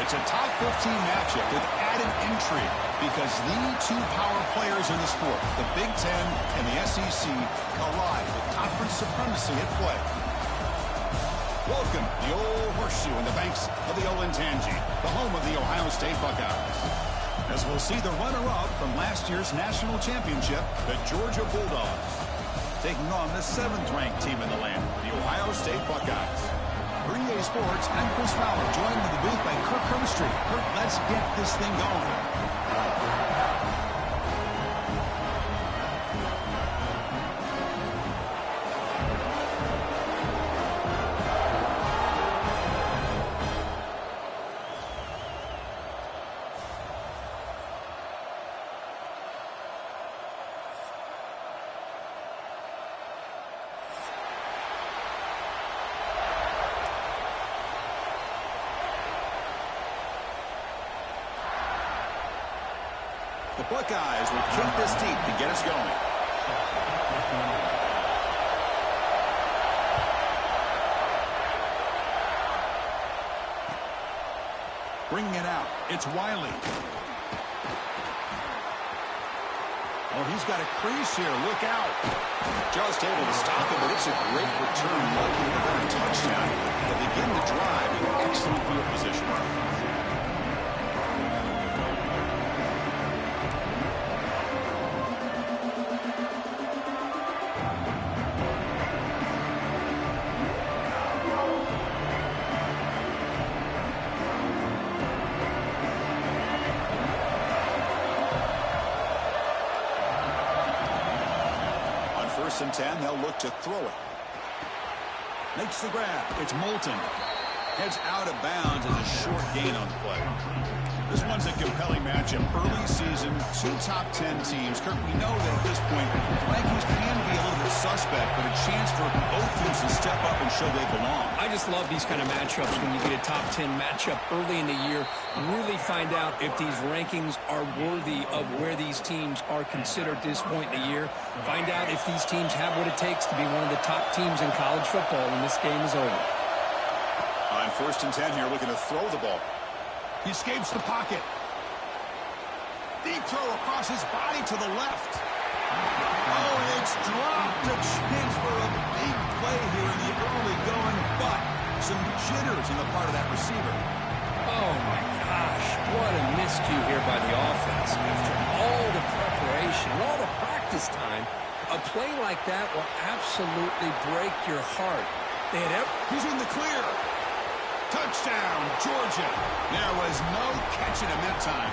It's a top 15 matchup with added intrigue because the two power players in the sport, the Big Ten and the SEC, collide with conference supremacy at play. Welcome, the old horseshoe in the banks of the Olentangy, the home of the Ohio State Buckeyes. As we'll see the runner-up from last year's national championship, the Georgia Bulldogs, taking on the 7th-ranked team in the land, the Ohio State Buckeyes. For EA Sports, I'm Chris Fowler, joined in the booth by Kirk Herbstreit. Kirk, let's get this thing going. The Buckeyes will kick this deep to get us going. Bringing it out, it's Wiley. Oh, he's got a crease here. Look out. Just able to stop it, but it's a great return. Lucky for a touchdown. They begin the drive in excellent field position. First and 10, they'll look to throw it. Makes the grab. It's Moulton. Heads out of bounds as a short gain on the play. This one's a compelling matchup. Early season, two top 10 teams. Kirk, we know that at this point, rankings can be a little bit suspect, but a chance for both teams to step up and show they belong. I just love these kind of matchups when you get a top 10 matchup early in the year. Really find out if these rankings are worthy of where these teams are considered at this point in the year. Find out if these teams have what it takes to be one of the top teams in college football when this game is over. On first and 10 here, looking to throw the ball. He escapes the pocket. Deep throw across his body to the left. Oh, it's dropped. A chance for a big play here in the early going, but some jitters on the part of that receiver. Oh, my gosh. What a miscue here by the offense. After all the preparation, all the practice time, a play like that will absolutely break your heart. He's in the clear. Touchdown, Georgia. There was no catching him that time.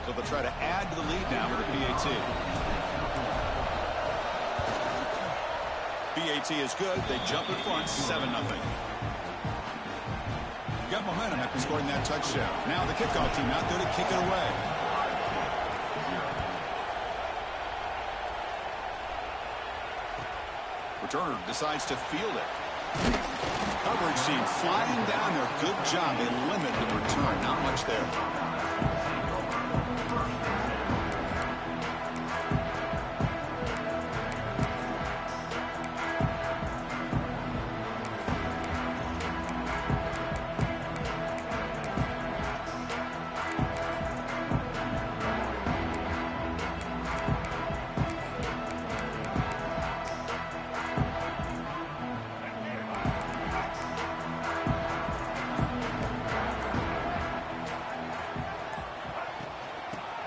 So they'll try to add to the lead now with a PAT. PAT is good. They jump in front, 7-0. Got momentum after scoring that touchdown. Now the kickoff team out there to kick it away. Returner decides to field it. Coverage team flying down there. Good job. They limit the return. Not much there.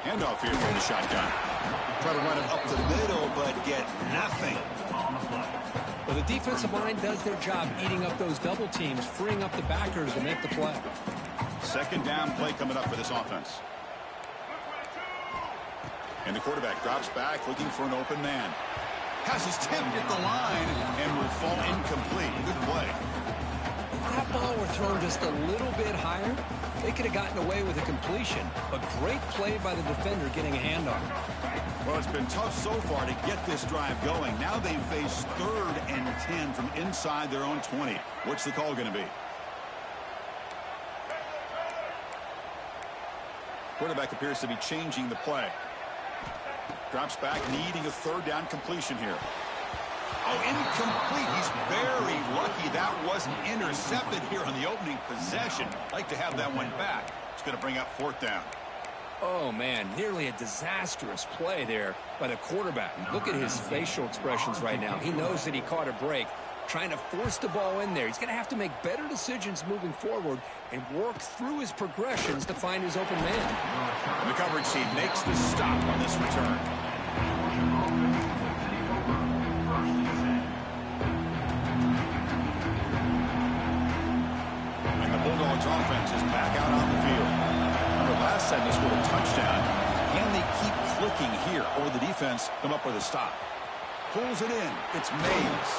Handoff here from the shotgun. Try to run it up the middle, but get nothing. Well, the defensive line does their job eating up those double teams, freeing up the backers to make the play. Second down play coming up for this offense. And the quarterback drops back looking for an open man. Has his tipped at the line and will fall incomplete. Good play. If that ball were thrown just a little bit higher, they could have gotten away with a completion. But great play by the defender getting a hand on it. Well, it's been tough so far to get this drive going. Now they face 3rd and 10 from inside their own 20. What's the call going to be? Quarterback appears to be changing the play. Drops back, needing a 3rd down completion here. Oh, incomplete. He's very lucky that wasn't intercepted here on the opening possession. Like to have that one back. It's going to bring up fourth down. Oh, man, nearly a disastrous play there by the quarterback. Look at his facial expressions right now. He knows that he caught a break, trying to force the ball in there. He's going to have to make better decisions moving forward and work through his progressions to find his open man. The coverage team makes the stop on this return. And the Bulldogs offense is back out on the field. Last time they scored a touchdown. Can they keep clicking here, or the defense come up with a stop? Pulls it in. It's Mays.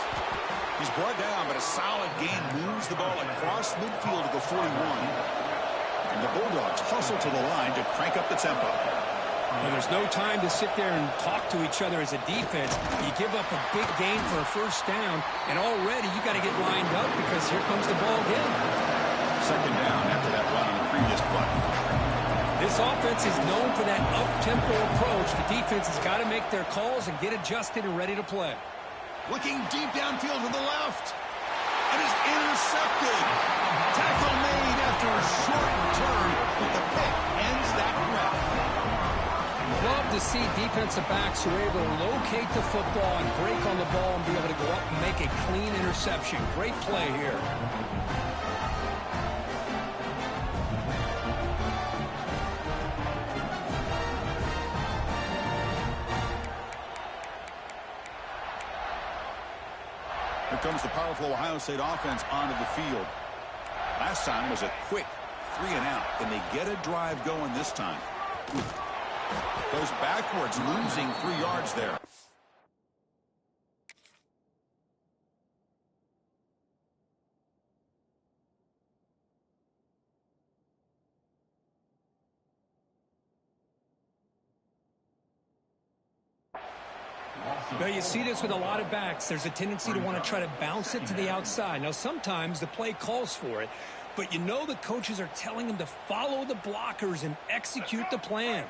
He's brought down, but a solid gain moves the ball across midfield to the 41. And the Bulldogs hustle to the line to crank up the tempo. Well, there's no time to sit there and talk to each other as a defense. You give up a big gain for a first down, and already you got to get lined up because here comes the ball again. Second down after that run on the previous play. This offense is known for that up-tempo approach. The defense has got to make their calls and get adjusted and ready to play. Looking deep downfield to the left. And is intercepted. Tackle made after a short return, but the pick ends that run. Love to see defensive backs who are able to locate the football and break on the ball and be able to go up and make a clean interception. Great play here. Here comes the powerful Ohio State offense onto the field. Last time was a quick 3 and out. Can they get a drive going this time? Goes backwards, losing 3 yards there. Well, you see this with a lot of backs. There's a tendency to want to try to bounce it to the outside. Now, sometimes the play calls for it, but you know the coaches are telling them to follow the blockers and execute the plan.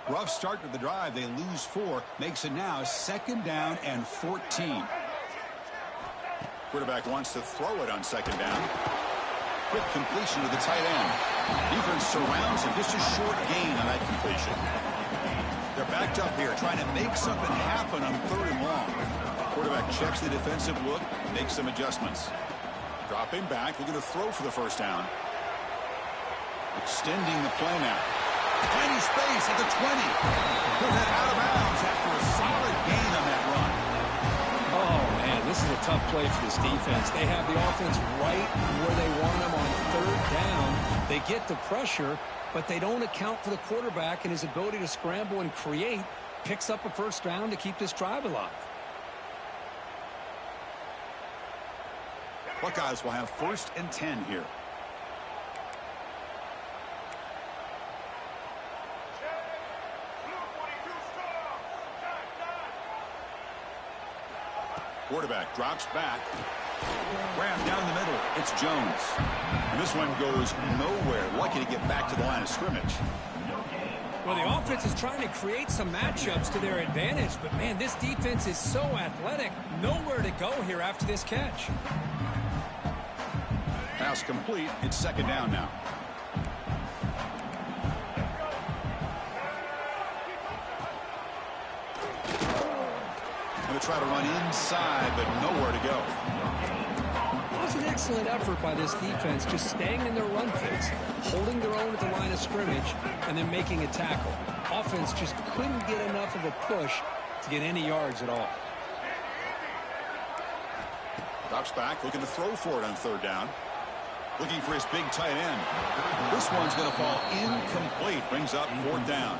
Rough start to the drive. They lose 4. Makes it now second down and 14. Quarterback wants to throw it on second down. Quick completion to the tight end. Defense surrounds him. Just a short gain on that completion. They're backed up here, trying to make something happen on 3rd and long. Quarterback checks the defensive look, makes some adjustments. Dropping back, looking to throw for the first down. Extending the play now. Tiny space at the 20. Put that out of bounds after a solid gain on that run. Oh, man, this is a tough play for this defense. They have the offense right where they want them on 3rd down. They get the pressure, but they don't account for the quarterback and his ability to scramble and create. Picks up a first down to keep this drive alive. Buckeyes will have 1st and 10 here. Quarterback drops back. Ram down the middle. It's Jones. And this one goes nowhere. Lucky to get back to the line of scrimmage. Well, the offense is trying to create some matchups to their advantage, but, man, this defense is so athletic. Nowhere to go here after this catch. Pass complete. It's second down now. Going to try to run inside, but nowhere to go. It was an excellent effort by this defense, just staying in their run fits, holding their own at the line of scrimmage, and then making a tackle. Offense just couldn't get enough of a push to get any yards at all. Drops back, looking to throw for it on 3rd down. Looking for his big tight end. This one's going to fall incomplete. Brings up 4th down.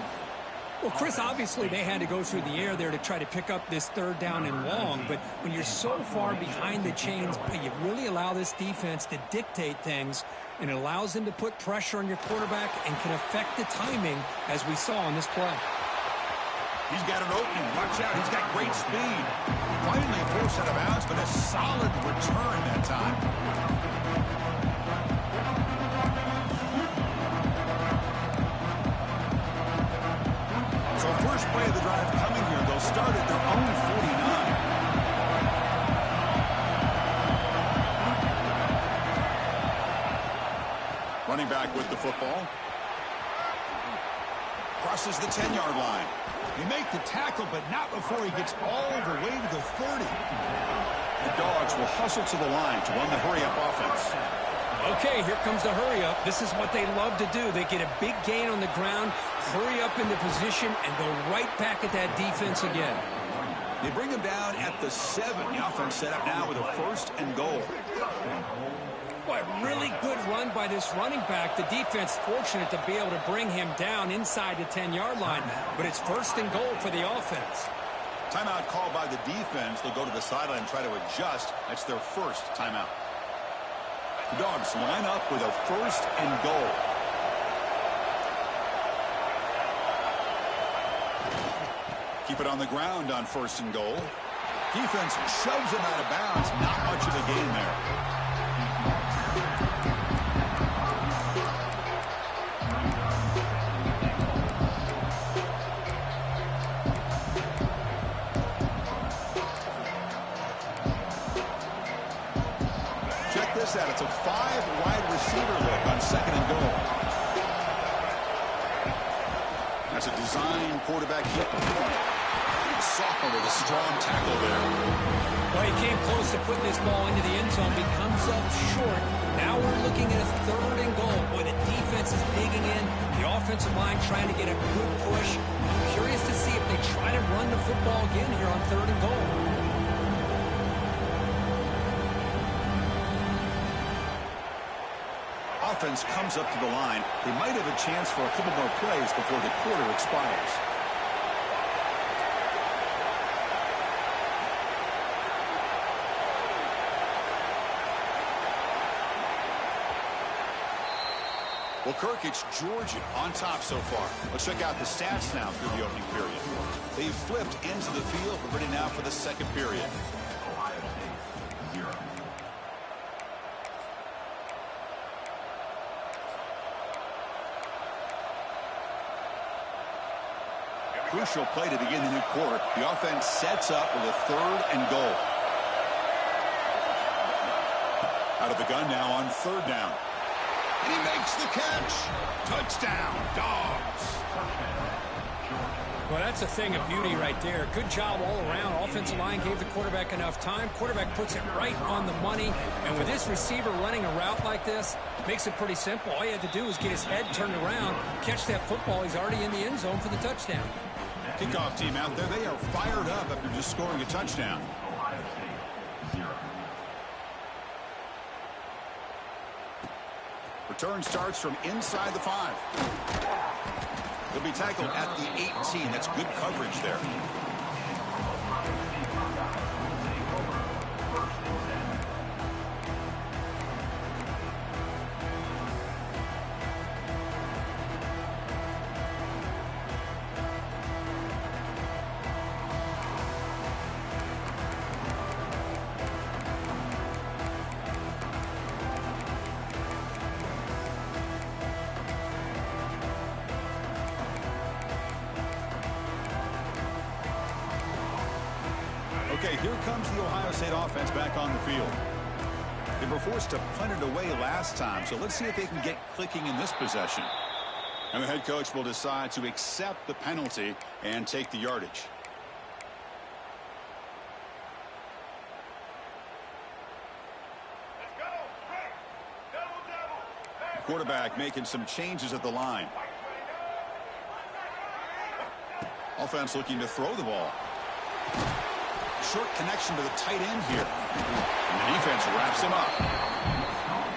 Well, Chris, obviously they had to go through the air there to try to pick up this 3rd down and long, but when you're so far behind the chains, you really allow this defense to dictate things, and it allows them to put pressure on your quarterback and can affect the timing, as we saw in this play. He's got an opening. Watch out. He's got great speed. Finally forced out of bounds, but a solid return that time. So first play of the drive coming here. They'll start at their own 49. running back with the football. Crosses the 10-yard line. They make the tackle, but not before he gets all the way to the 30. The Dogs will hustle to the line to run the hurry-up offense. Okay, here comes the hurry-up. This is what they love to do. They get a big gain on the ground, hurry up into position, and go right back at that defense again. They bring him down at the 7. The offense set up now with a 1st and goal. Boy, really good run by this running back. The defense fortunate to be able to bring him down inside the 10-yard line, but it's 1st and goal for the offense. Timeout called by the defense. They'll go to the sideline and try to adjust. That's their first timeout. The Dogs line up with a 1st and goal. Keep it on the ground on 1st and goal. Defense shoves him out of bounds. Not much of a gain there. Check this out. It's a 5-wide receiver look on 2nd and goal. That's a design quarterback hit. Sophomore with a strong tackle there. Well, he came close to putting this ball into the end zone. He comes up short. Now we're looking at a 3rd and goal. Boy, the defense is digging in. The offensive line trying to get a good push. I'm curious to see if they try to run the football again here on 3rd and goal. Offense comes up to the line. They might have a chance for a couple more plays before the quarter expires. Well, Kirk, it's Georgia on top so far. Let's check out the stats now through the opening period. They've flipped into the field. We're ready now for the 2nd period. Crucial play to begin the new quarter. The offense sets up with a 3rd and goal. Out of the gun now on 3rd down. And he makes the catch. Touchdown, Dogs. Well, that's a thing of beauty right there. Good job all around. Offensive line gave the quarterback enough time. Quarterback puts it right on the money. And with this receiver running a route like this, makes it pretty simple. All you had to do is get his head turned around, catch that football. He's already in the end zone for the touchdown. Kickoff team out there. They are fired up after just scoring a touchdown. Return starts from inside the 5. He'll be tackled at the 18. That's good coverage there. Okay, here comes the Ohio State offense back on the field. They were forced to punt it away last time, so let's see if they can get clicking in this possession. And the head coach will decide to accept the penalty and take the yardage. The quarterback making some changes at the line. Offense looking to throw the ball. Short connection to the tight end here. And the defense wraps him up.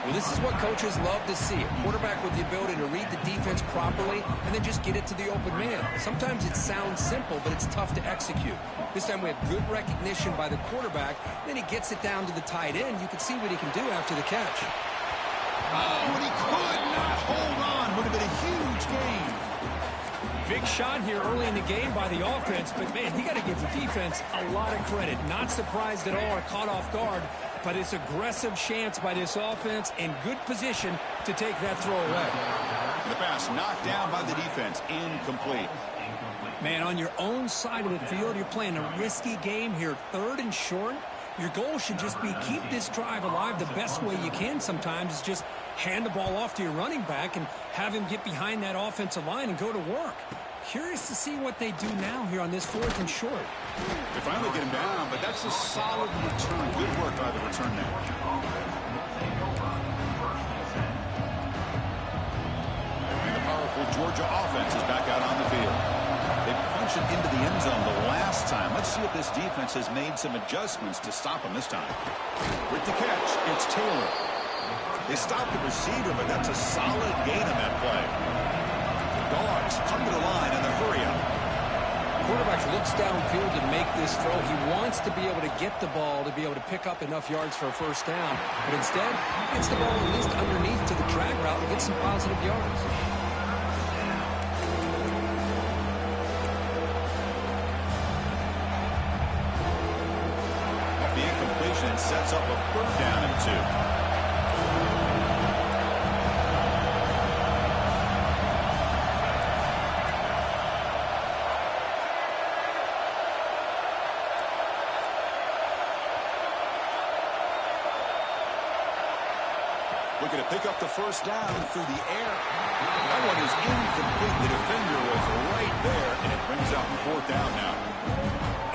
Well, this is what coaches love to see. A quarterback with the ability to read the defense properly and then just get it to the open man. Sometimes it sounds simple, but it's tough to execute. This time we have good recognition by the quarterback. Then he gets it down to the tight end. You can see what he can do after the catch. Oh, and he could not hold on. Would have been a huge gain. Big shot here early in the game by the offense, but, man, you got to give the defense a lot of credit. Not surprised at all or caught off guard, but it's aggressive chance by this offense in good position to take that throw away. The pass knocked down by the defense, incomplete. Man, on your own side of the field, you're playing a risky game here. 3rd and short. Your goal should just be keep this drive alive the best way you can sometimes is just hand the ball off to your running back and have him get behind that offensive line and go to work. Curious to see what they do now here on this 4th and short. They finally get him down, but that's a solid return. Good work by the return man. And the powerful Georgia offense is back out on the field. They punched it into the end zone the last time. Let's see if this defense has made some adjustments to stop him this time. With the catch, it's Taylor. They stopped the receiver, but that's a solid gain on that play. Dogs come to the line in the hurry-up. Quarterback looks downfield to make this throw. He wants to be able to get the ball to be able to pick up enough yards for a first down. But instead, gets the ball at least underneath to the drag route and gets some positive yards. The incompletion sets up a 3rd down and 2. Looking to pick up the first down through the air. That one is incomplete. The defender was right there, and it brings out 4th down now.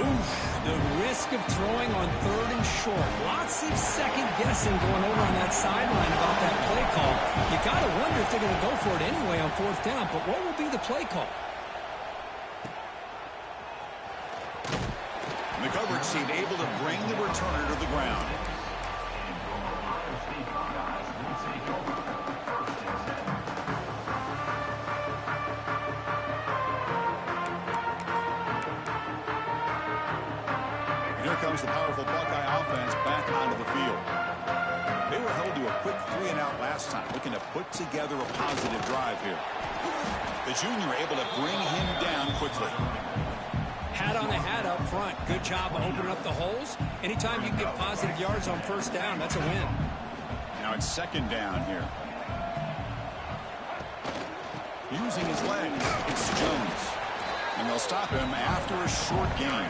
Oof, the risk of throwing on 3rd and short. Lots of second guessing going over on that sideline about that play call. You got to wonder if they're going to go for it anyway on 4th down, but what will be the play call? And the coverage seemed able to bring the returner to the ground. Here comes the powerful Buckeye offense back onto the field. They were held to a quick 3-and-out last time, looking to put together a positive drive here. The junior able to bring him down quickly. Hat on the hat up front. Good job of opening up the holes. Anytime you can get positive yards on 1st down, that's a win. Now it's 2nd down here. Using his legs, it's Jones. And they'll stop him after a short gain.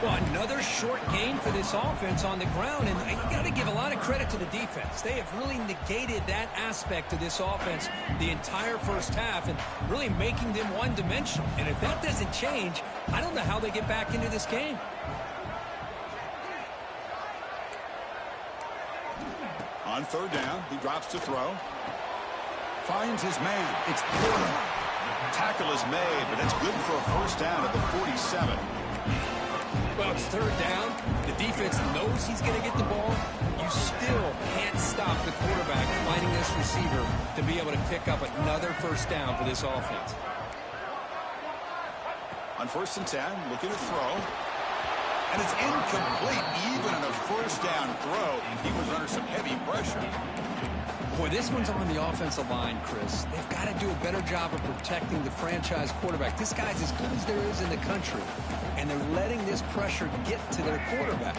Well, another short gain for this offense on the ground, and you got to give a lot of credit to the defense. They have really negated that aspect of this offense the entire first half and really making them one-dimensional. And if that doesn't change, I don't know how they get back into this game. On 3rd down, he drops to throw. Finds his man. It's Porter. Tackle is made, but that's good for a first down at the 47. Well, it's 3rd down. The defense knows he's going to get the ball. You still can't stop the quarterback finding this receiver to be able to pick up another first down for this offense. On 1st and 10, looking to throw. And it's incomplete. Even on a first down throw, he was under some heavy pressure. Boy, this one's on the offensive line, Chris. They've got to do a better job of protecting the franchise quarterback. This guy's as good as there is in the country, and they're letting this pressure get to their quarterback.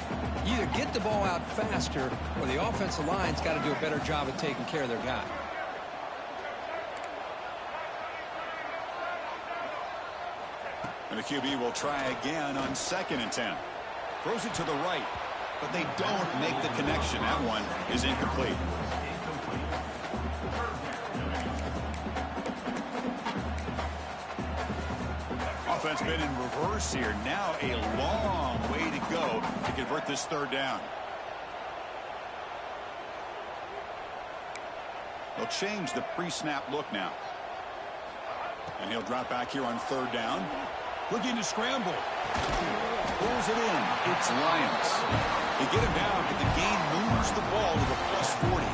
You either get the ball out faster, or the offensive line's got to do a better job of taking care of their guy. And the QB will try again on 2nd and 10. Throws it to the right, but they don't make the connection. That one is incomplete. Offense been in reverse here. Now a long way to go to convert this 3rd down. They'll change the pre-snap look now. And he'll drop back here on 3rd down. Looking to scramble. Pulls it in. It's Lyons. They get him down, but the gain moves the ball to the +40.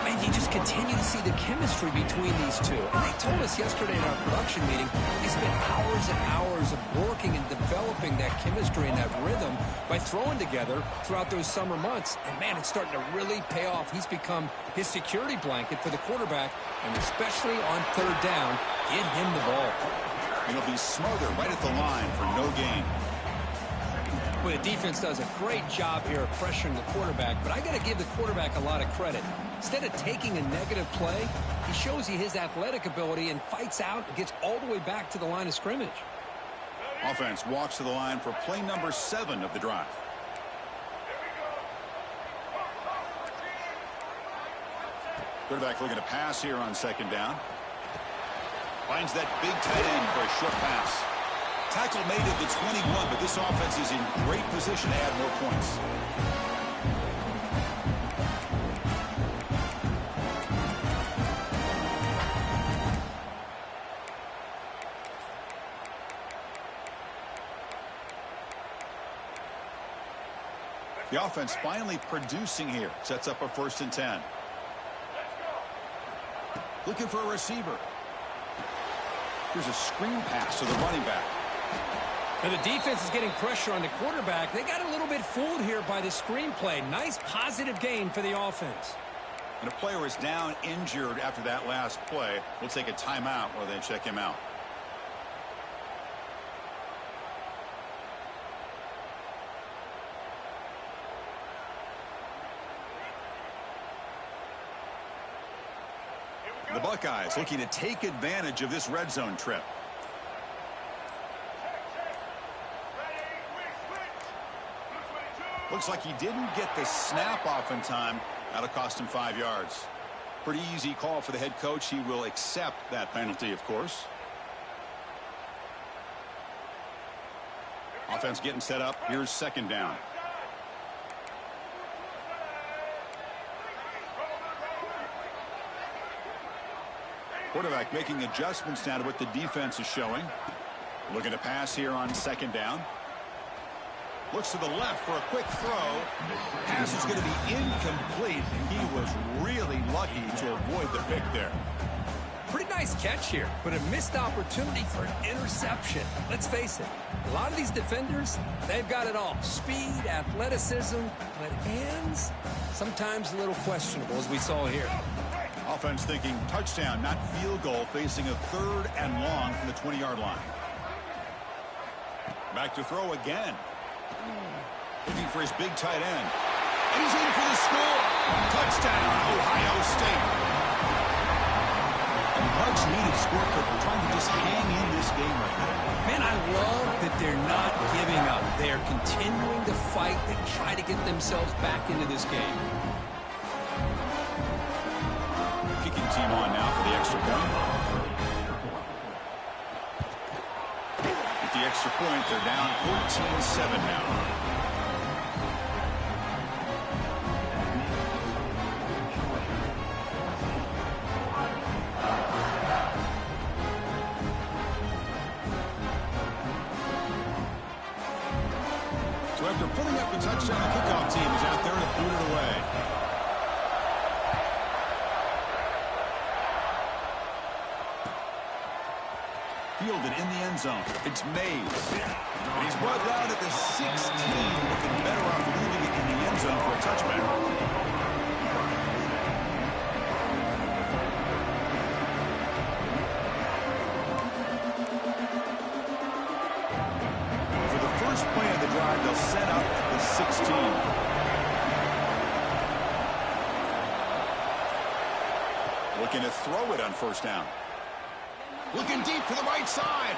Man, you just continue to see the chemistry between these two. And they told us yesterday in our production meeting, they spent hours and hours of working and developing that chemistry and that rhythm by throwing together throughout those summer months. And, man, it's starting to really pay off. He's become his security blanket for the quarterback, and especially on 3rd down, get him the ball. It'll be Smother right at the line for no gain. Well, the defense does a great job here of pressuring the quarterback, but I got to give the quarterback a lot of credit. Instead of taking a negative play, he shows you his athletic ability and fights out and gets all the way back to the line of scrimmage. Offense walks to the line for play number 7 of the drive. Quarterback looking to pass here on second down. Finds that big tight end for a short pass. Tackle made at the 21, but this offense is in great position to add more points. The offense finally producing here. Sets up a 1st and 10. Looking for a receiver. Here's a screen pass to the running back. And the defense is getting pressure on the quarterback. They got a little bit fooled here by the screenplay. Nice positive gain for the offense. And a player is down injured after that last play. We'll take a timeout while they check him out. The Buckeyes looking to take advantage of this red zone trip. Looks like he didn't get the snap off in time. That'll cost him 5 yards. Pretty easy call for the head coach. He will accept that penalty, of course. Offense getting set up. Here's second down. Quarterback making adjustments now to what the defense is showing. Looking to pass here on second down. Looks to the left for a quick throw. Pass is going to be incomplete. He was really lucky to avoid the pick there. Pretty nice catch here, but a missed opportunity for an interception. Let's face it, a lot of these defenders, they've got it all. Speed, athleticism, but hands, sometimes a little questionable, as we saw here. Offense thinking touchdown, not field goal, facing a 3rd and long from the 20-yard line. Back to throw again. Looking for his big tight end. And he's in for the score. Touchdown, Ohio State. A much-needed score. They're trying to just hang in this game right now. Man, I love that they're not giving up. They're continuing to fight and try to get themselves back into this game. Kicking team on now for the extra point. With the extra point, they're down 14-7 now. So after pulling up the touchdown, the kickoff team is out there to boot it away. Fielded in the end zone. It's Mays. And he's brought down at the 16. Looking better off leaving it in the end zone for a touchback. For the first play of the drive, they'll set up at the 16. Looking to throw it on 1st down. Looking deep to the right side.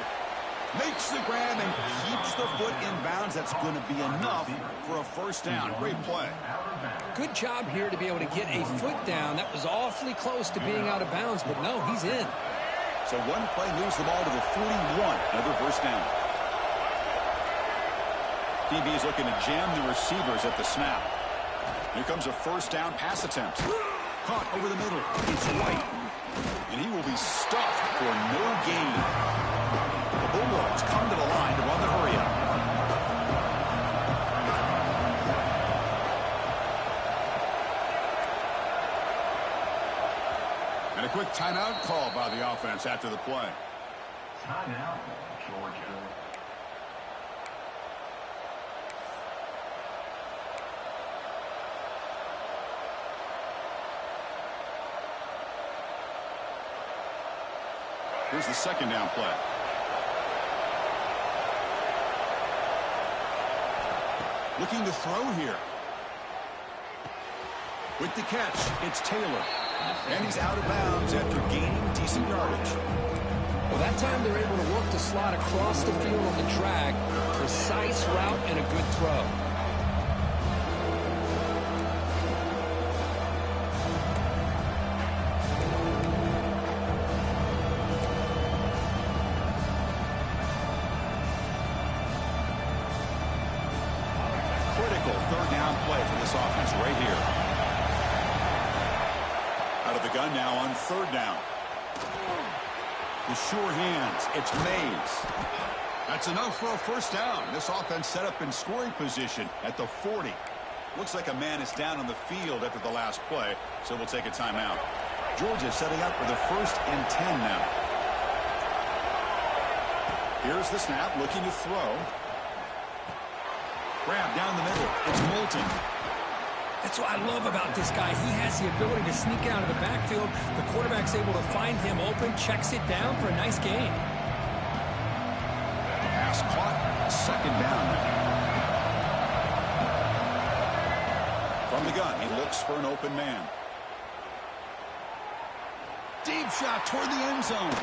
Makes the grab and keeps the foot in bounds. That's going to be enough for a 1st down. Great play. Good job here to be able to get a foot down. That was awfully close to being out of bounds, but no, he's in. So one play moves the ball to the 41. Another 1st down. DB is looking to jam the receivers at the snap. Here comes a 1st down pass attempt. Caught over the middle. It's White. And he will be stuffed for no gain. The Bulldogs come to the line to run the hurry-up. And a quick timeout call by the offense after the play. Timeout, Georgia. Here's the 2nd down play. Looking to throw here. With the catch, it's Taylor. And he's out of bounds after gaining decent yardage. Well, that time they're able to work the slot across the field on the track. Precise route and a good throw. critical third down play for this offense right here. Out of the gun now on third down. The sure hands. It's Mays. That's enough for a first down. This offense set up in scoring position at the 40. Looks like a man is down on the field after the last play, so we'll take a timeout. Georgia setting up for the 1st and 10 now. Here's the snap, looking to throw. Grab down the middle. It's Moulton. That's what I love about this guy. He has the ability to sneak out of the backfield. The quarterback's able to find him open, checks it down for a nice gain. Pass caught, second down. From the gun, he looks for an open man. Deep shot toward the end zone.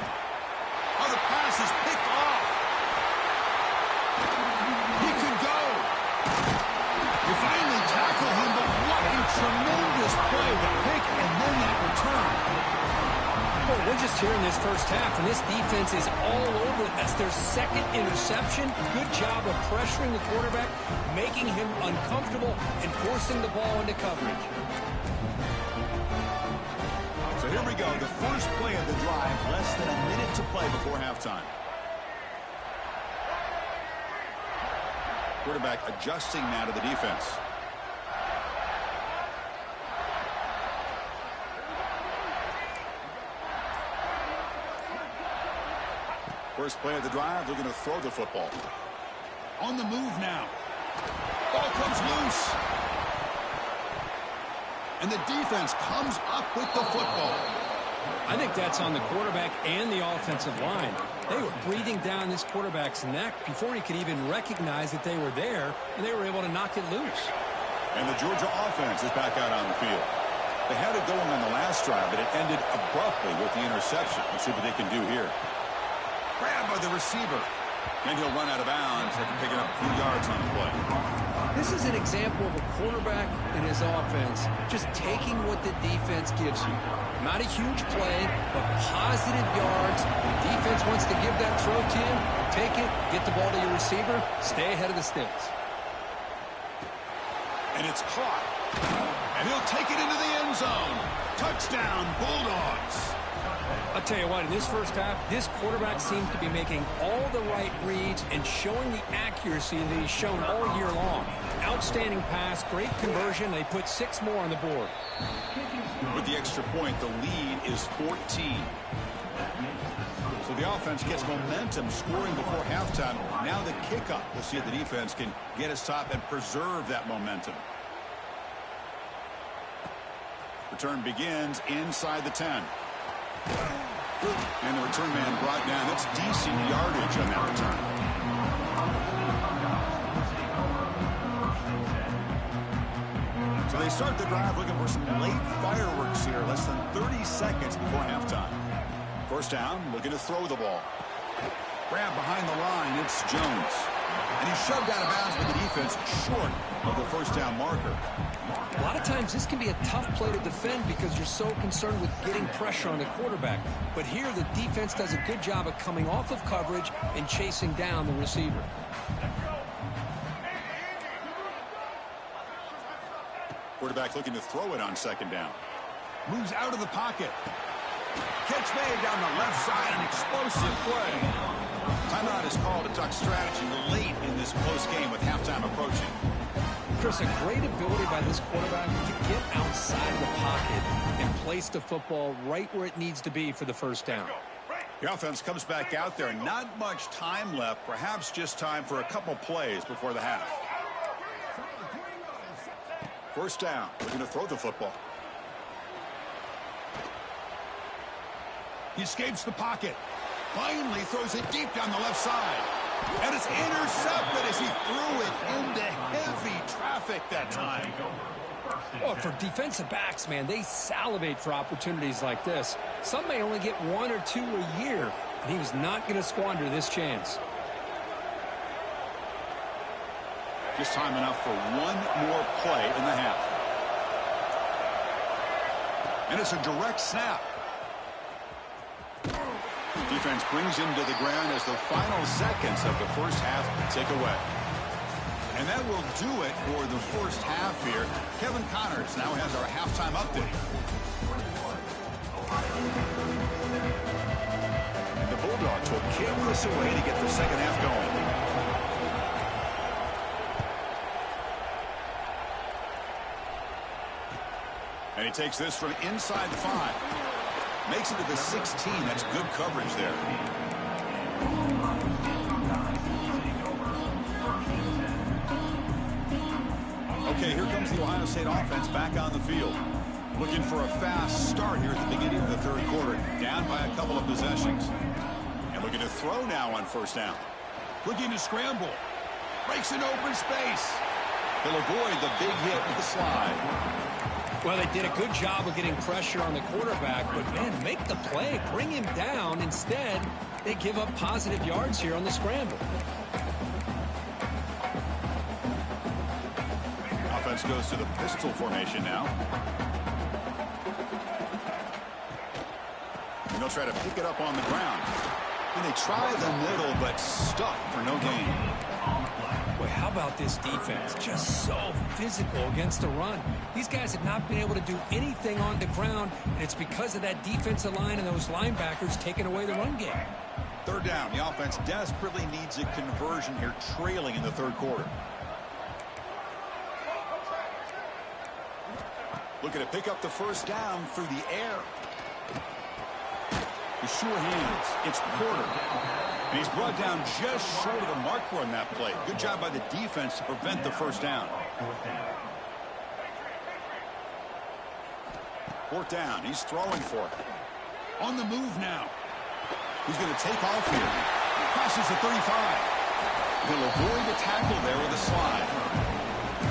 Oh, the pass is picked off. He could go. You finally tackle him, but what a tremendous play. The pick and then that return. Well, we're just here in this first half, and this defense is all over it. That's their second interception. Good job of pressuring the quarterback, making him uncomfortable, and forcing the ball into coverage. So here we go, the first play of the drive, less than a minute to play before halftime. Quarterback adjusting now to the defense. First play of the drive, they're going to throw the football. On the move now. Ball comes loose. And the defense comes up with the football. I think that's on the quarterback and the offensive line. They were breathing down this quarterback's neck before he could even recognize that they were there, and they were able to knock it loose. And the Georgia offense is back out on the field. They had it going on the last drive, but it ended abruptly with the interception. Let's see what they can do here. Grab by the receiver. And he'll run out of bounds after picking up a few yards on the play. This is an example of a quarterback and his offense just taking what the defense gives you. Not a huge play, but positive yards. The defense wants to give that throw to you. Take it, get the ball to your receiver, stay ahead of the sticks. And it's caught. And he'll take it into the end zone. Touchdown, Bulldogs. I'll tell you what, in this first half, this quarterback seems to be making all the right reads and showing the accuracy that he's shown all year long. Outstanding pass, great conversion. They put 6 more on the board. With the extra point, the lead is 14. So the offense gets momentum scoring before halftime. Now the kickoff. We'll see if the defense can get a stop and preserve that momentum. Return begins inside the 10. And the return man brought down. That's decent yardage on that return. So they start the drive looking for some late fireworks here. Less than 30 seconds before halftime. First down, looking to throw the ball. Grab behind the line. It's Jones. And he's shoved out of bounds by the defense short of the first down marker. A lot of times this can be a tough play to defend because you're so concerned with getting pressure on the quarterback. But here the defense does a good job of coming off of coverage and chasing down the receiver. Quarterback looking to throw it on second down. Moves out of the pocket. Catch made down the left side, an explosive play. Timeout is called to talk strategy late in this close game with halftime approaching. Chris, a great ability by this quarterback to get outside the pocket and place the football right where it needs to be for the first down. The offense comes back out there. Not much time left. Perhaps just time for a couple plays before the half. First down. We're going to throw the football. He escapes the pocket. Finally throws it deep down the left side. And it's intercepted as he threw it into heavy traffic that time. Well, for defensive backs, man, they salivate for opportunities like this. Some may only get 1 or 2 a year, and he was not going to squander this chance. Just time enough for one more play in the half. And it's a direct snap. Defense brings him to the ground as the final seconds of the first half tick away. And that will do it for the first half here. Kevin Connors now has our halftime update. And the Bulldogs will carry this away to get the second half going. And he takes this from inside the 5. Makes it to the 16. That's good coverage there. Okay, here comes the Ohio State offense back on the field. Looking for a fast start here at the beginning of the third quarter. Down by a couple of possessions. And looking to throw now on first down. Looking to scramble. Breaks an open space. He'll avoid the big hit with the slide. Well, they did a good job of getting pressure on the quarterback, but, man, make the play. Bring him down. Instead, they give up positive yards here on the scramble. Offense goes to the pistol formation now. And they'll try to pick it up on the ground. And they try the middle, but stuffed for no gain. Boy, how about this defense? Just so physical against the run. These guys have not been able to do anything on the ground, and it's because of that defensive line and those linebackers taking away the run game. Third down. The offense desperately needs a conversion here, trailing in the third quarter. Looking to pick up the first down through the air. With sure hands, it's Porter. And he's brought down just short of the marker on that play. Good job by the defense to prevent the first down. Fourth down. He's throwing for it. On the move now. He's going to take off here. Crosses the 35. He'll avoid the tackle there with a slide.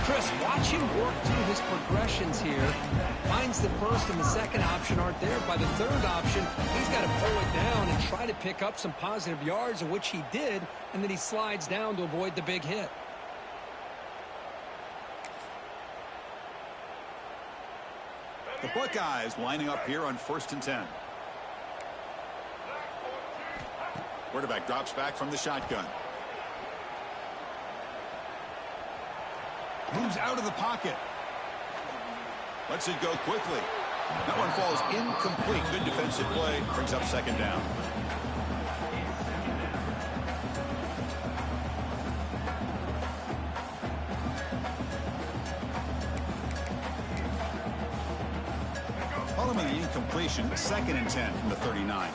Chris, watch him work through his progressions here. Finds the first and the second option aren't there. By the third option, he's got to pull it down and try to pick up some positive yards, of which he did, and then he slides down to avoid the big hit. The Buckeyes lining up here on 1st and 10. Quarterback drops back from the shotgun. Moves out of the pocket. Lets it go quickly. That one falls incomplete. Good defensive play. Brings up second down. Following the incompletion, 2nd and 10 from the 39.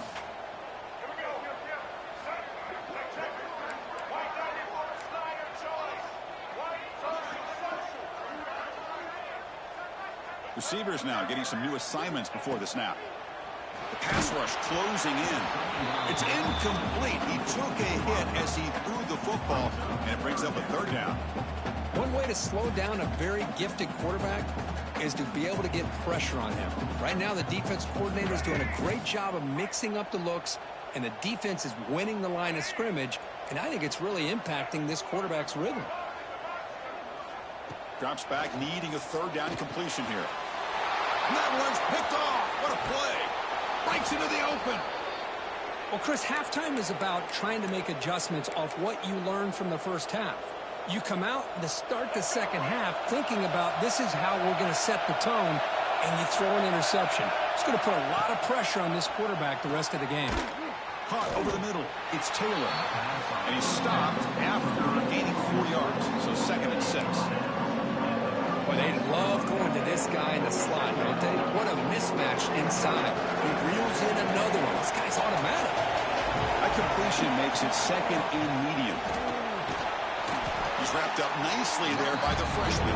Receivers now getting some new assignments before the snap. The pass rush closing in. It's incomplete. He took a hit as he threw the football, and it brings up a third down. One way to slow down a very gifted quarterback is to be able to get pressure on him. Right now, the defense coordinator is doing a great job of mixing up the looks, and the defense is winning the line of scrimmage, and I think it's really impacting this quarterback's rhythm. Drops back, needing a third down completion here. And that one's picked off. What a play. Breaks into the open. Well, Chris, halftime is about trying to make adjustments off what you learned from the first half. You come out to start the second half thinking about this is how we're going to set the tone, and you throw an interception. It's going to put a lot of pressure on this quarterback the rest of the game. Caught over the middle. It's Taylor. And he's stopped after gaining 4 yards. So 2nd and 6. Well, they love going to this guy in the slot, don't they? What a mismatch inside. He reels in another one. This guy's automatic. That completion makes it 2nd and medium. He's wrapped up nicely there by the freshman.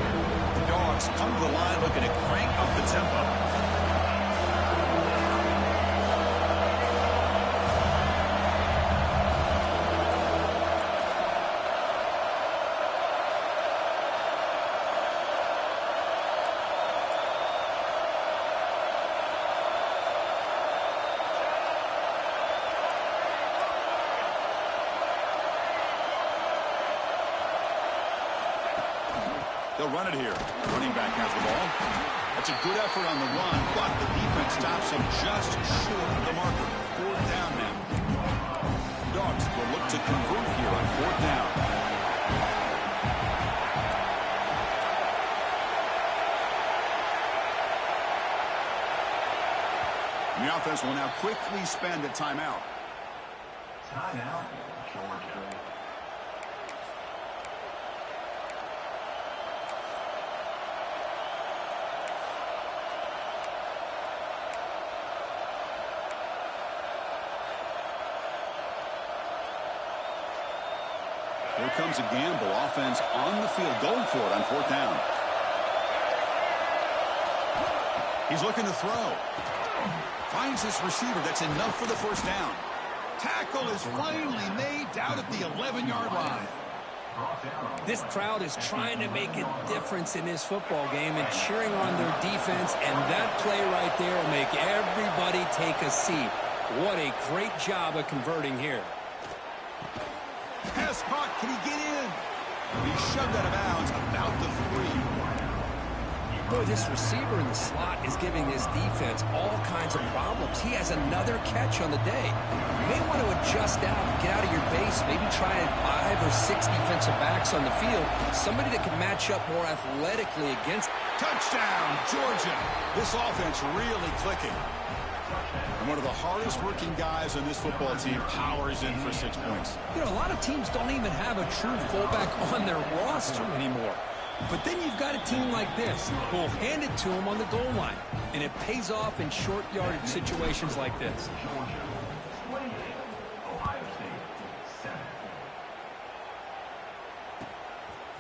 The Dogs come to the line looking to crank up the tempo. They'll run it here. Running back has the ball. That's a good effort on the run, but the defense stops him just short of the marker. 4th down now. Dogs will look to convert here on 4th down. offense will now quickly spend a timeout. Timeout, Georgia. Here comes a gamble. Offense on the field, going for it on 4th down. He's looking to throw. Finds this receiver. That's enough for the 1st down. Tackle is finally made down at the 11-yard line. This crowd is trying to make a difference in this football game and cheering on their defense, and that play right there will make everybody take a seat. What a great job of converting here. Pass caught. Can he get in? He shoved out of bounds about the 3. Boy, this receiver in the slot is giving this defense all kinds of problems. He has another catch on the day. You may want to adjust out, get out of your base, maybe try 5 or 6 defensive backs on the field, somebody that can match up more athletically against. Touchdown, Georgia. This offense really clicking. And one of the hardest working guys on this football team powers in for 6 points. You know, a lot of teams don't even have a true fullback on their roster anymore. But then you've got a team like this who will hand it to them on the goal line. And it pays off in short yardage situations like this.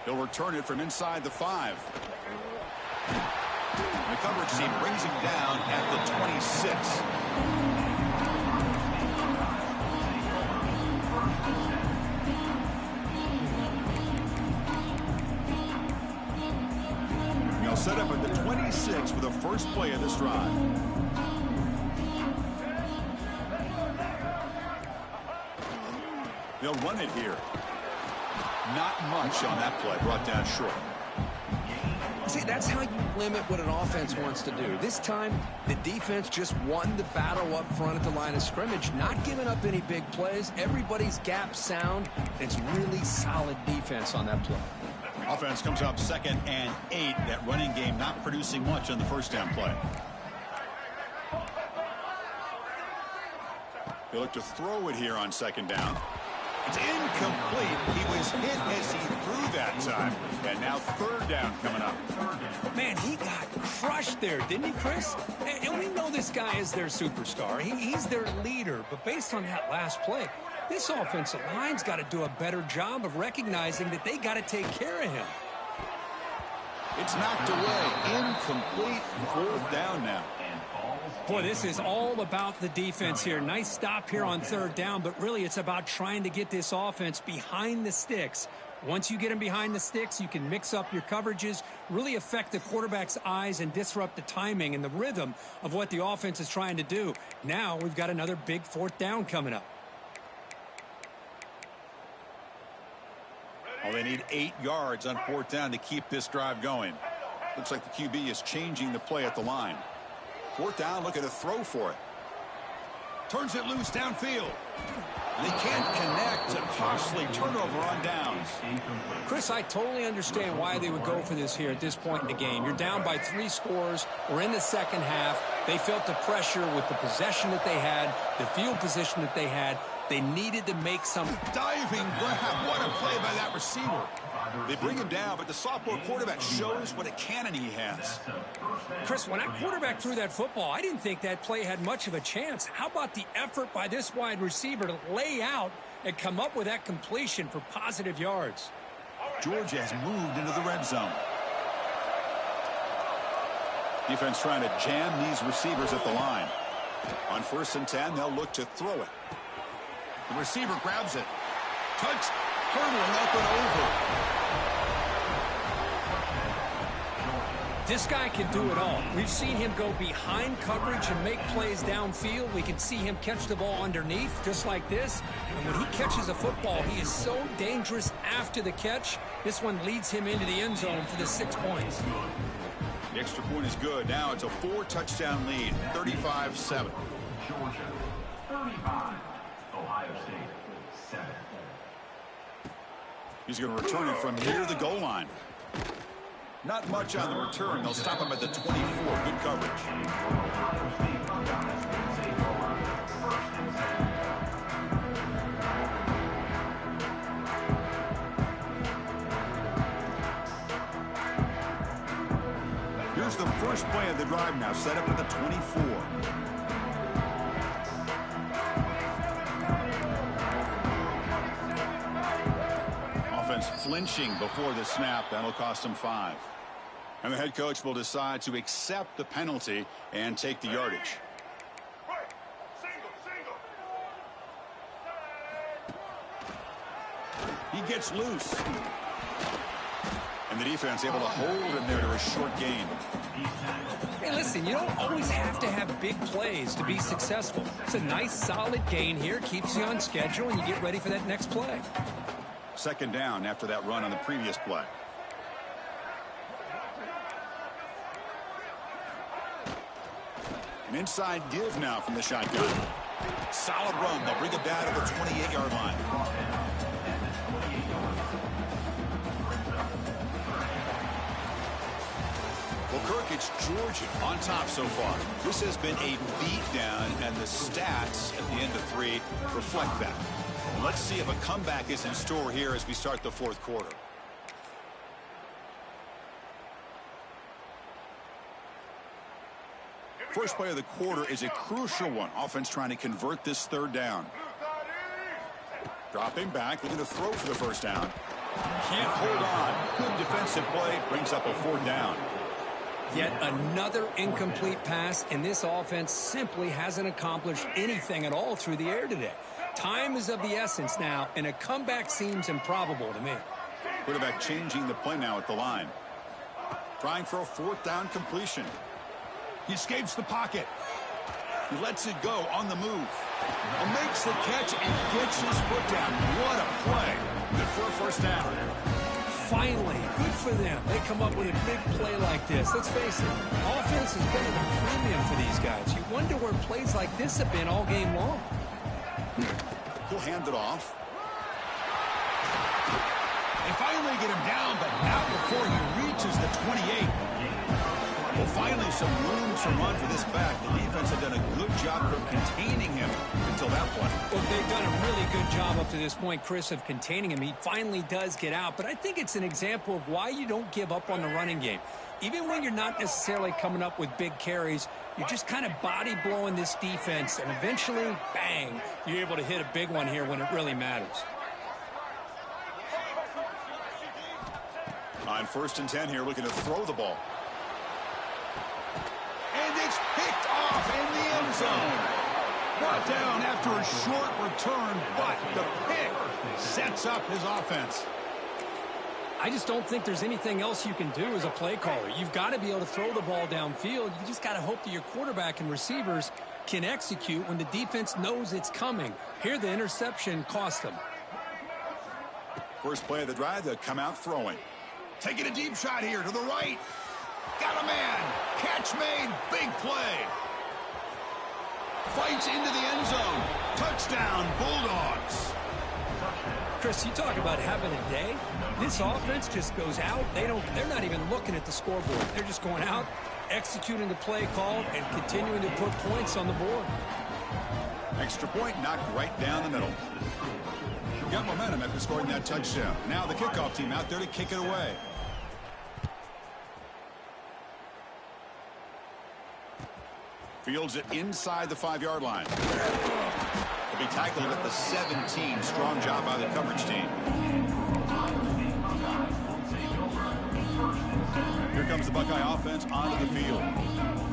He'll return it from inside the 5. The coverage team brings him down at the 26. They'll set up at the 26 for the first play of this drive. They'll run it here. Not much on that play, brought down short. See, that's how you limit what an offense wants to do. This time, the defense just won the battle up front at the line of scrimmage, not giving up any big plays. Everybody's gap sound. It's really solid defense on that play. Offense comes up 2nd and 8. That running game not producing much on the 1st down play. They look to throw it here on 2nd down. It's incomplete. He was hit as he threw that time. And now 3rd down coming up. Man, he got crushed there, didn't he, Chris? And we know this guy is their superstar. He's their leader. But based on that last play, this offensive line's got to do a better job of recognizing that they got to take care of him. It's knocked away. Incomplete. 4th down now. Boy, this is all about the defense here. Nice stop here on 3rd down, but really it's about trying to get this offense behind the sticks. Once you get them behind the sticks, you can mix up your coverages, really affect the quarterback's eyes and disrupt the timing and the rhythm of what the offense is trying to do. Now we've got another big 4th down coming up. Oh, they need 8 yards on 4th down to keep this drive going. Looks like the QB is changing the play at the line. 4th down, looking to throw for it. Turns it loose downfield. And they can't connect. A costly turnover on downs. Chris, I totally understand why they would go for this here at this point in the game. You're down by 3 scores. We're in the 2nd half. They felt the pressure with the possession that they had, the field position that they had. They needed to make some diving grab. What a play by that receiver. They bring him down, but the sophomore quarterback shows what a cannon he has. Chris, when that quarterback threw that football, I didn't think that play had much of a chance. How about the effort by this wide receiver to lay out and come up with that completion for positive yards? Georgia has moved into the red zone. Defense trying to jam these receivers at the line. On 1st and 10, they'll look to throw it. The receiver grabs it. Touch, hurdling up and over. This guy can do it all. We've seen him go behind coverage and make plays downfield. We can see him catch the ball underneath, just like this. And when he catches a football, he is so dangerous after the catch. This one leads him into the end zone for the 6 points. The extra point is good. Now it's a 4-touchdown lead, 35-7. Georgia, 35. Ohio State, 7. He's going to return it from near the goal line. Not much on the return. They'll stop him at the 24. Good coverage. Here's the first play of the drive now, set up at the 24. Offense flinching before the snap. That'll cost him 5. And the head coach will decide to accept the penalty and take the yardage. He gets loose. And the defense able to hold him there to a short gain. Hey, listen, you don't always have to have big plays to be successful. It's a nice, solid gain here. Keeps you on schedule, and you get ready for that next play. Second down after that run on the previous play. An inside give now from the shotgun. Solid run. They'll bring it down to the 28-yard line. Well, Kirk, it's Georgia on top so far. This has been a beatdown, and the stats at the end of 3 reflect that. Let's see if a comeback is in store here as we start the fourth quarter. First play of the quarter is a crucial one. Offense trying to convert this third down. Dropping back, looking to throw for the first down. Can't hold on. Good defensive play, brings up a fourth down. Yet another incomplete pass, and this offense simply hasn't accomplished anything at all through the air today. Time is of the essence now, and a comeback seems improbable to me. Quarterback changing the play now at the line. Trying for a fourth down completion. He escapes the pocket. He lets it go on the move. And makes the catch and gets his foot down. What a play. Good for a first down. Finally, good for them. They come up with a big play like this. Let's face it, offense has been at a premium for these guys. You wonder where plays like this have been all game long. He'll hand it off. They finally get him down, but not before he reaches the 28. Well, finally some room to run for this back. The defense had done a good job of containing him until that point. Well, they've done a really good job up to this point, Chris, of containing him. He finally does get out, but I think it's an example of why you don't give up on the running game. Even when you're not necessarily coming up with big carries, you're just kind of body blowing this defense, and eventually, bang, you're able to hit a big one here when it really matters. On 1st and 10 here, looking to throw the ball. And it's picked off in the end zone. Brought down after a short return, but the pick sets up his offense. I just don't think there's anything else you can do as a play caller. You've got to be able to throw the ball downfield. You just got to hope that your quarterback and receivers can execute when the defense knows it's coming. Here, the interception cost them. First play of the drive, they'll come out throwing. Taking a deep shot here to the right. Got a man. Catch made. Big play. Fights into the end zone. Touchdown, Bulldogs. Chris, you talk about having a day. This offense just goes out. They're not even looking at the scoreboard. They're just going out, executing the play call, and continuing to put points on the board. Extra point knocked right down the middle. Got momentum after scoring that touchdown. Now the kickoff team out there to kick it away. Fields it inside the 5-yard line. He'll be tackled at the 17. Strong job by the coverage team. Here comes the Buckeye offense onto the field.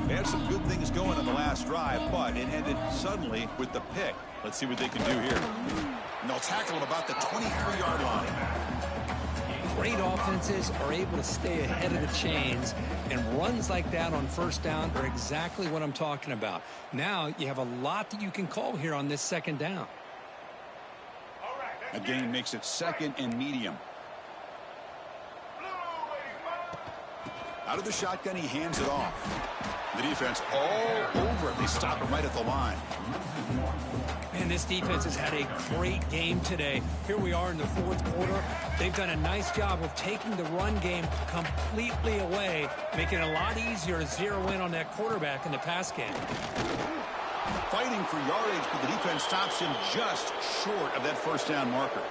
They had some good things going on the last drive, but it ended suddenly with the pick. Let's see what they can do here. And they'll tackle him about the 23-yard line. Great offenses are able to stay ahead of the chains, and runs like that on first down are exactly what I'm talking about. Now you have a lot that you can call here on this second down. A gain makes it 2nd and medium. Out of the shotgun, he hands it off. The defense all over it. They stop him right at the line. Man, this defense has had a great game today. Here we are in the fourth quarter. They've done a nice job of taking the run game completely away, making it a lot easier to zero in on that quarterback in the pass game. Fighting for yardage, but the defense stops him just short of that first down marker.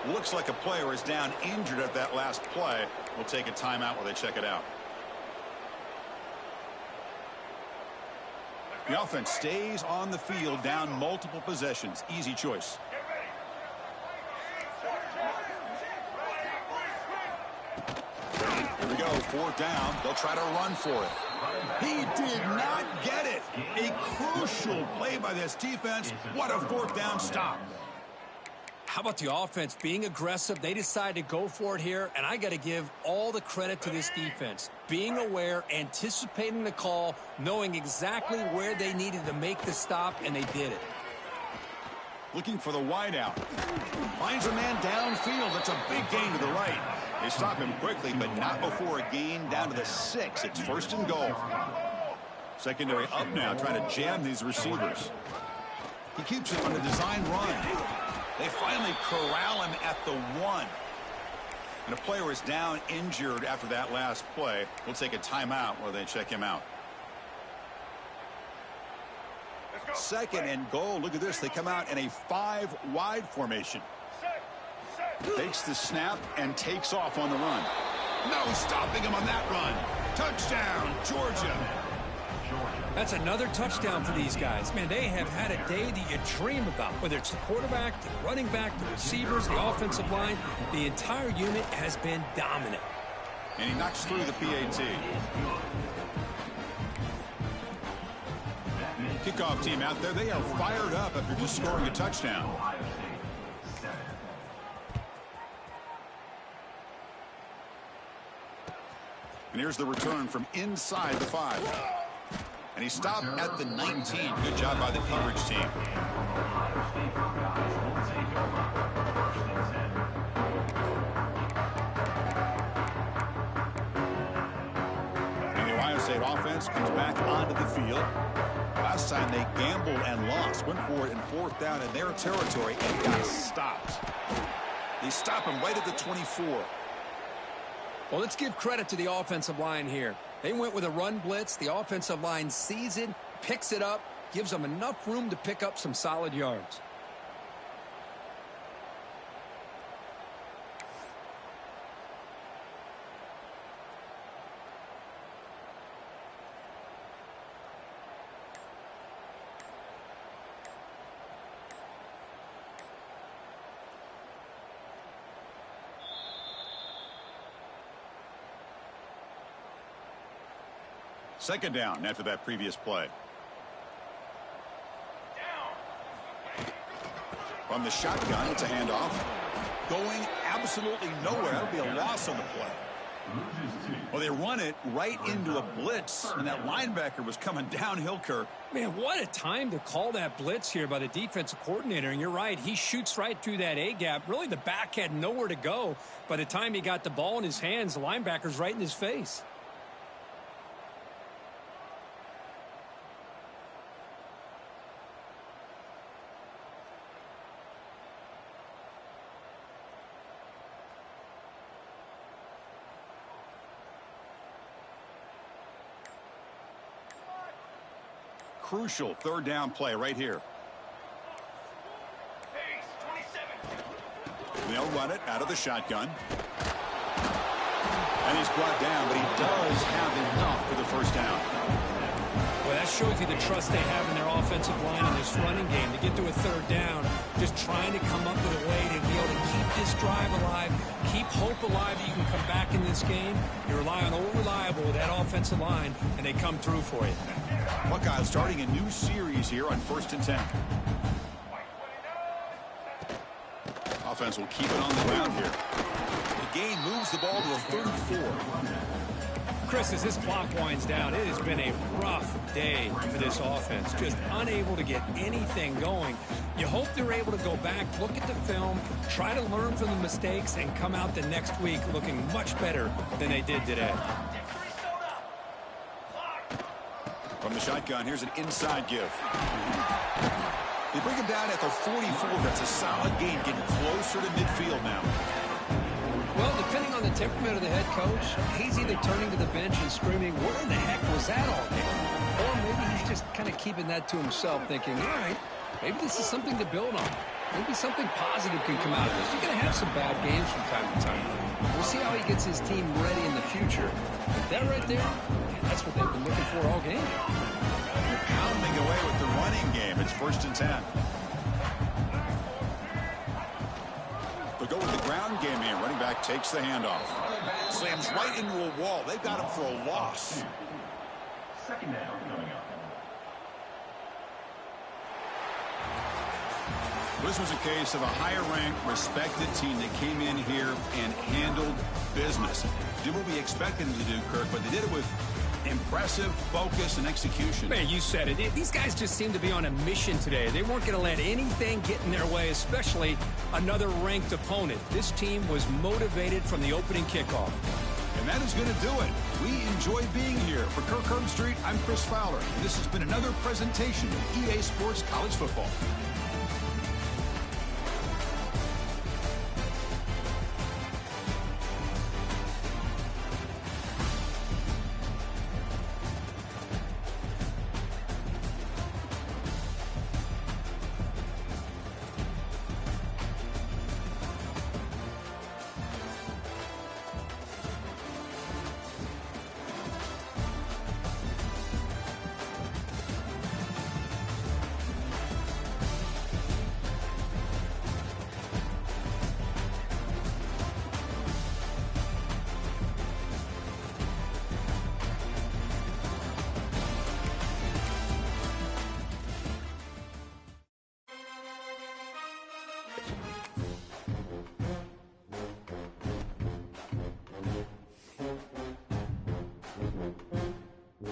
Looks like a player is down injured at that last play. We'll take a timeout while they check it out. The offense stays on the field, down multiple possessions. Easy choice. Here we go, 4th down. They'll try to run for it. He did not get it. A crucial play by this defense. What a 4th down stop. How about the offense being aggressive? They decided to go for it here, and I got to give all the credit to this defense. Being aware, anticipating the call, knowing exactly where they needed to make the stop, and they did it. Looking for the wideout. Finds a man downfield. That's a big gain to the right. They stop him quickly, but not before a gain down to the 6. It's 1st and goal. Secondary up now, trying to jam these receivers. He keeps it on a design run. They finally corral him at the 1. And a player is down injured after that last play. We'll take a timeout while they check him out. 2nd and goal. Look at this. They come out in a 5-wide formation. Takes the snap and takes off on the run. No stopping him on that run. Touchdown, Georgia. That's another touchdown for these guys. Man, they have had a day that you dream about. Whether it's the quarterback, the running back, the receivers, the offensive line, the entire unit has been dominant. And he knocks through the PAT. Kickoff team out there. They are fired up after just scoring a touchdown. And here's the return from inside the 5. And he stopped at the 19. Good job by the coverage team. And the Ohio State offense comes back onto the field. Last time they gambled and lost. Went for it in 4th down in their territory and got stopped. They stop him right at the 24. Well, let's give credit to the offensive line here. They went with a run blitz. The offensive line sees it, picks it up, gives them enough room to pick up some solid yards. Second down after that previous play. From the shotgun, it's a handoff. Going absolutely nowhere. That would be a loss on the play. Well, they run it right into a blitz, and that linebacker was coming downhill, Kirk. Man, what a time to call that blitz here by the defensive coordinator. And you're right, he shoots right through that A-gap. Really, the back had nowhere to go. By the time he got the ball in his hands, the linebacker's right in his face. Crucial 3rd down play right here. They'll run it out of the shotgun. And he's brought down, but he does have enough for the 1st down. Well, that shows you the trust they have in their offensive line in this running game to get to a 3rd down. Just trying to come up with a way to be able to keep this drive alive, keep hope alive that you can come back in this game. You rely on Old Reliable with that offensive line, and they come through for you. Buckeyes starting a new series here on 1st and 10. Offense will keep it on the ground here. The gain moves the ball to a 34. Chris, as this clock winds down, it has been a rough day for this offense. Just unable to get anything going. You hope they're able to go back, look at the film, try to learn from the mistakes, and come out the next week looking much better than they did today. From the shotgun, here's an inside give. They bring him down at the 44. That's a solid gain, getting closer to midfield now. Well, depending on the temperament of the head coach, he's either turning to the bench and screaming, where in the heck was that all game? Or maybe he's just kind of keeping that to himself, thinking, all right, maybe this is something to build on. Maybe something positive can come out of this. You're going to have some bad games from time to time. We'll see how he he gets his team ready in the future. That right there, that's what they've been looking for all game. Pounding away with the running game. It's 1st and 10. They'll go with the ground game here. Running back takes the handoff. Slams right into a wall. They've got him for a loss. 2nd down coming up. This was a case of a higher-ranked, respected team that came in here and handled business. Did what we expected them to do, Kirk, but they did it with impressive focus and execution. Man, you said it. These guys just seem to be on a mission today. They weren't going to let anything get in their way, especially another ranked opponent. This team was motivated from the opening kickoff. And that is going to do it. We enjoy being here. For Kirk Herbstreit, I'm Chris Fowler. This has been another presentation of EA Sports College Football.